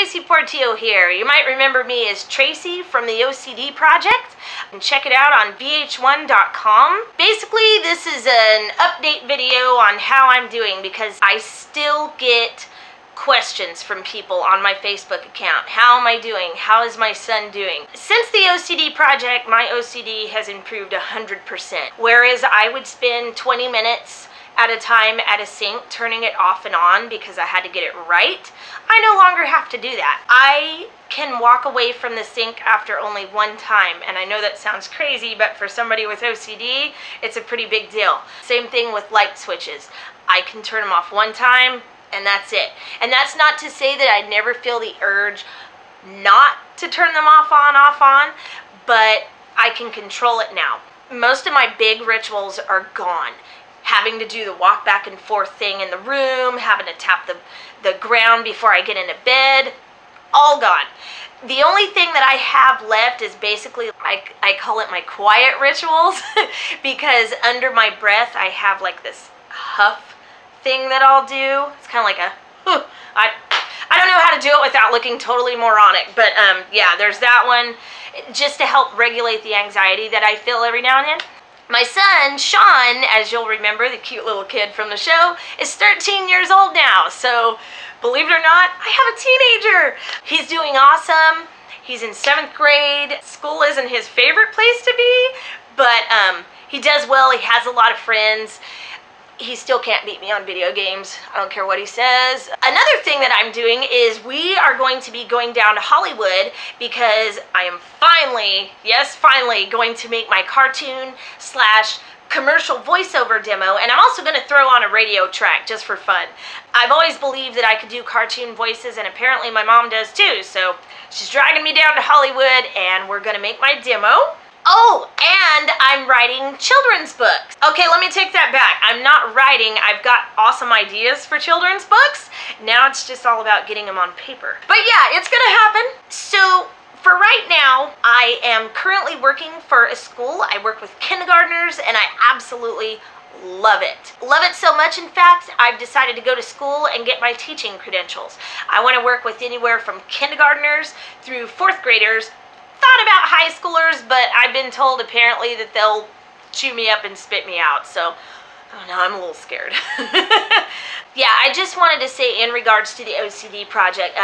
Traci Portillo here. You might remember me as Traci from the OCD Project. You can check it out on vh1.com. Basically, this is an update video on how I'm doing because I still get questions from people on my Facebook account. How am I doing? How is my son doing? Since the OCD Project, my OCD has improved 100%. Whereas I would spend 20 minutes at a time at a sink turning it off and on because I had to get it right, I no longer have to do that. I can walk away from the sink after only one time, and I know that sounds crazy, but for somebody with OCD, it's a pretty big deal. Same thing with light switches. I can turn them off one time, and that's it. And that's not to say that I never feel the urge not to turn them off on, but I can control it now. Most of my big rituals are gone. Having to do the walk back and forth thing in the room, having to tap the ground before I get into bed, all gone. The only thing that I have left is basically, I call it my quiet rituals because under my breath I have like this huff thing that I'll do. It's kind of like a, I don't know how to do it without looking totally moronic, but yeah, there's that one just to help regulate the anxiety that I feel every now and then. My son, Sean, as you'll remember, the cute little kid from the show, is 13 years old now. So, believe it or not, I have a teenager. He's doing awesome. He's in 7th grade. School isn't his favorite place to be, but he does well. He has a lot of friends. He still can't beat me on video games. I don't care what he says. Another thing that I'm doing is we are going to be going down to Hollywood because I am finally, yes, finally, going to make my cartoon / commercial voiceover demo, and I'm also going to throw on a radio track just for fun. I've always believed that I could do cartoon voices, and apparently my mom does too, so she's dragging me down to Hollywood, and we're going to make my demo. Oh, and I'm writing children's books. Okay, let me take that back. I'm not writing. I've got awesome ideas for children's books. Now it's just all about getting them on paper. But yeah, it's gonna happen. So for right now, I am currently working for a school. I work with kindergartners, and I absolutely love it. Love it so much, in fact, I've decided to go to school and get my teaching credentials. I want to work with anywhere from kindergartners through 4th graders. Thought about high schoolers, but I've been told apparently that they'll chew me up and spit me out, so I don't know, I'm a little scared. Yeah, I just wanted to say in regards to the OCD Project,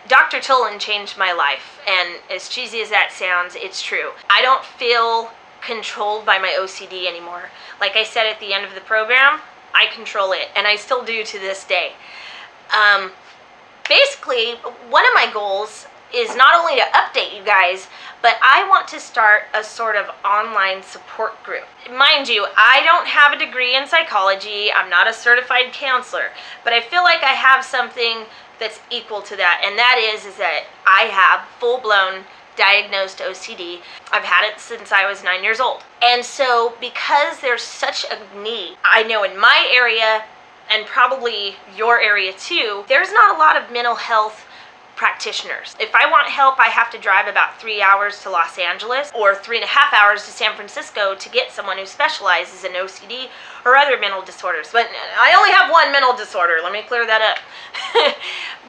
Dr. Tulin changed my life, and as cheesy as that sounds, it's true. I don't feel controlled by my OCD anymore. Like I said at the end of the program, I control it, and I still do to this day. Basically, one of my goals is not only to update you guys, but I want to start a sort of online support group. Mind you, I don't have a degree in psychology, I'm not a certified counselor, but I feel like I have something that's equal to that, and that is that I have full-blown diagnosed OCD. I've had it since I was 9 years old. And so because there's such a need, I know in my area, and probably your area too, there's not a lot of mental health practitioners. If I want help, I have to drive about 3 hours to Los Angeles or 3.5 hours to San Francisco to get someone who specializes in OCD or other mental disorders. But I only have one mental disorder. Let me clear that up.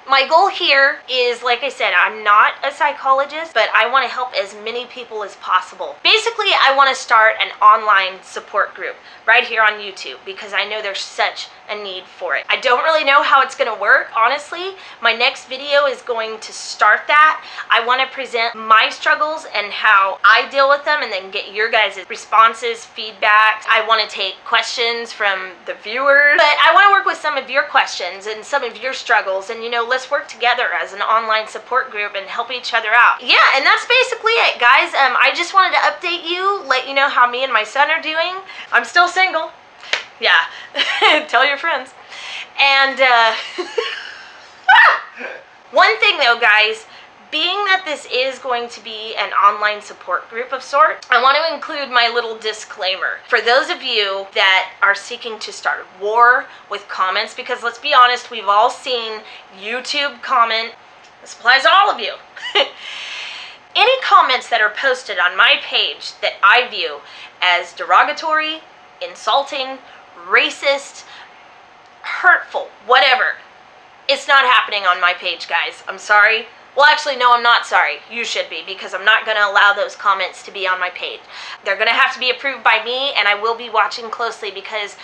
My goal here is, like I said, I'm not a psychologist, but I want to help as many people as possible. Basically, I want to start an online support group right here on YouTube because I know there's such a need for it. I don't really know how it's going to work, honestly. My next video is going to start that. I want to present my struggles and how I deal with them and then get your guys' responses, feedback. I want to take questions from the viewers, but I want to work with some of your questions and some of your struggles, and you know, let's work together as an online support group and help each other out. Yeah, and that's basically it, guys. I just wanted to update you, let you know how me and my son are doing. I'm still single. Yeah, tell your friends. And one thing though, guys, being that this is going to be an online support group of sorts, I want to include my little disclaimer. For those of you that are seeking to start a war with comments, because let's be honest, we've all seen YouTube comment. This applies to all of you. Any comments that are posted on my page that I view as derogatory, insulting, racist, hurtful, whatever, It's not happening on my page, guys. I'm sorry. Well, actually, no, I'm not sorry. You should be, because I'm not going to allow those comments to be on my page. They're going to have to be approved by me, and I will be watching closely, because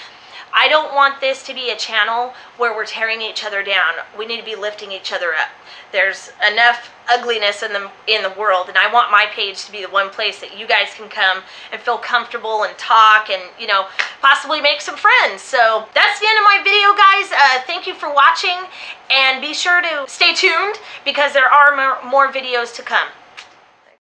I don't want this to be a channel where we're tearing each other down. We need to be lifting each other up. There's enough ugliness in the world, and I want my page to be the one place that you guys can come and feel comfortable and talk and, you know, possibly make some friends. So that's the end of my video, guys. Thank you for watching, and be sure to stay tuned because there are more videos to come.